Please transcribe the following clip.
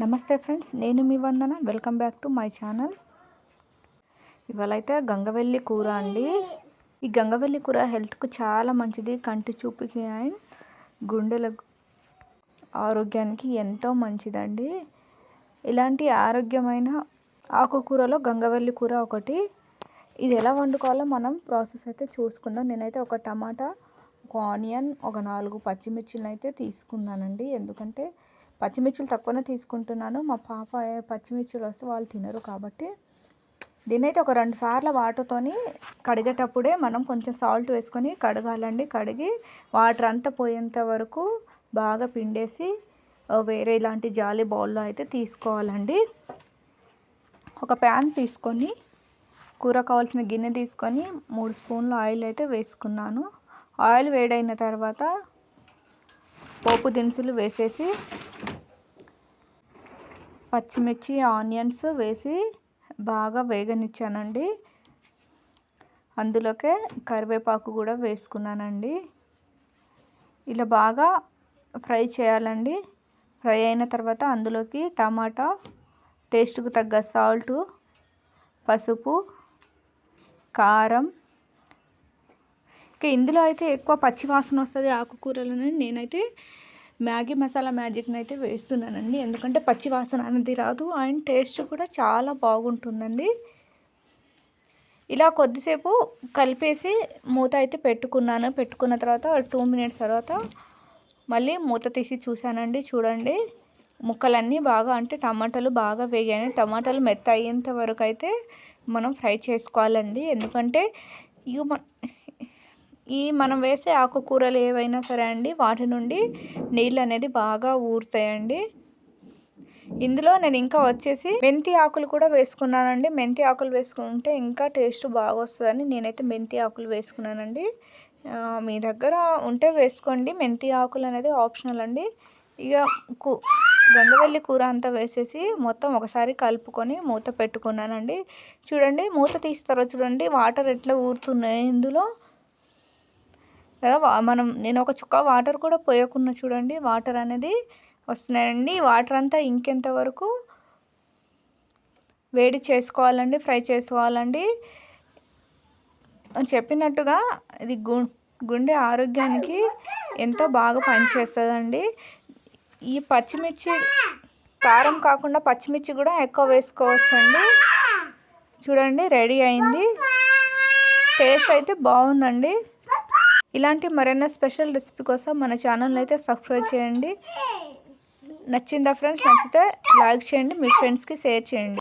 నమస్తే ఫ్రెండ్స్, నేను మీ Vandana. Welcome back to my channel. ఇవాళైతే గంగవెల్లి కూర అండి. ఈ గంగవెల్లి కూర హెల్త్కు చాలా మంచిది. కంటి చూపుకి అండ్ గుండెల ఆరోగ్యానికి ఎంతో మంచిదండి. ఇలాంటి ఆరోగ్యమైన ఆకుకూరలో గంగవెల్లి కూర ఒకటి. ఇది ఎలా వండుకోవాలో మనం ప్రాసెస్ అయితే చూసుకుందాం. నేనైతే ఒక టమాటా, ఒక ఆనియన్, ఒక 4 పచ్చిమిర్చిలను అయితే తీసుకున్నానండి. ఎందుకంటే పచ్చిమిర్చిలు తక్కువనే తీసుకుంటున్నాను. మా పాప పచ్చిమిర్చిలు వస్తే వాళ్ళు తినరు కాబట్టి దీన్ని అయితే ఒక 2 సార్లు వాటర్తోని కడిగేటప్పుడే మనం కొంచెం సాల్ట్ వేసుకొని కడగాలండి. కడిగి వాటర్ అంతా పోయేంత వరకు బాగా పిండేసి వేరే ఇలాంటి జాలి బౌల్లో అయితే తీసుకోవాలండి. ఒక ప్యాన్ తీసుకొని కూర కావాల్సిన గిన్నె తీసుకొని 3 స్పూన్ల ఆయిల్ అయితే వేసుకున్నాను. ఆయిల్ వేడైన తర్వాత పోపు దినుసులు వేసేసి పచ్చిమిర్చి, ఆనియన్స్ వేసి బాగా వేగనిచ్చానండి. అందులోకే కరివేపాకు కూడా వేసుకున్నానండి. ఇలా బాగా ఫ్రై చేయాలండి. ఫ్రై అయిన తర్వాత అందులోకి టమాటా, టేస్ట్కు తగ్గ సాల్టు, పసుపు, కారం. ఇందులో అయితే ఎక్కువ పచ్చి వాసన వస్తుంది ఆకుకూరలని నేనైతే మ్యాగీ మసాలా మ్యాజిక్ని అయితే వేస్తున్నానండి. ఎందుకంటే పచ్చి వాసన అనేది రాదు అండ్ టేస్ట్ కూడా చాలా బాగుంటుందండి. ఇలా కొద్దిసేపు కలిపేసి మూత అయితే పెట్టుకున్నాను. పెట్టుకున్న తర్వాత 2 మినిట్స్ తర్వాత మళ్ళీ మూత తీసి చూశానండి. చూడండి, ముక్కలన్నీ బాగా అంటే టమాటాలు బాగా వేగాయి. టమాటాలు మెత్త అయ్యేంత వరకు అయితే మనం ఫ్రై చేసుకోవాలండి. ఎందుకంటే మనం వేసే ఆకుకూరలు ఏవైనా సరే అండి, వాటి నుండి నీళ్ళు అనేది బాగా ఊరుతాయండి. ఇందులో నేను ఇంకా వచ్చేసి మెంతి ఆకులు కూడా వేసుకున్నానండి. మెంతి ఆకులు వేసుకుంటే ఇంకా టేస్ట్ బాగా వస్తుందని నేనైతే మెంతి ఆకులు వేసుకున్నానండి. మీ దగ్గర ఉంటే వేసుకోండి. మెంతి ఆకులు అనేది ఆప్షనల్ అండి. ఇక గంగవెల్లి కూర అంతా వేసేసి మొత్తం ఒకసారి కలుపుకొని మూత పెట్టుకున్నానండి. చూడండి, మూత తీస్తారో చూడండి, వాటర్ ఎట్లా ఊరుతున్నాయి ఇందులో. నేను ఒక చుక్క వాటర్ కూడా పోయకుండా చూడండి వాటర్ అనేది వస్తున్నాయండి. వాటర్ అంతా ఇంకేంత వరకు వేడి చేసుకోవాలండి, ఫ్రై చేసుకోవాలండి. చెప్పినట్టుగా ఇది గుండె ఆరోగ్యానికి ఎంతో బాగా పనిచేస్తుందండి. ఈ పచ్చిమిర్చి కారం కాకుండా పచ్చిమిర్చి కూడా ఎక్కువ వేసుకోవచ్చండి. చూడండి, రెడీ అయింది. టేస్ట్ అయితే బాగుందండి. ఇలాంటి మరెన్నో స్పెషల్ రెసిపీ కోసం మన ఛానల్ అయితే సబ్స్క్రైబ్ చేయండి. నచ్చిందా ఫ్రెండ్స్? నచ్చితే లైక్ చేయండి, మీ ఫ్రెండ్స్కి షేర్ చేయండి.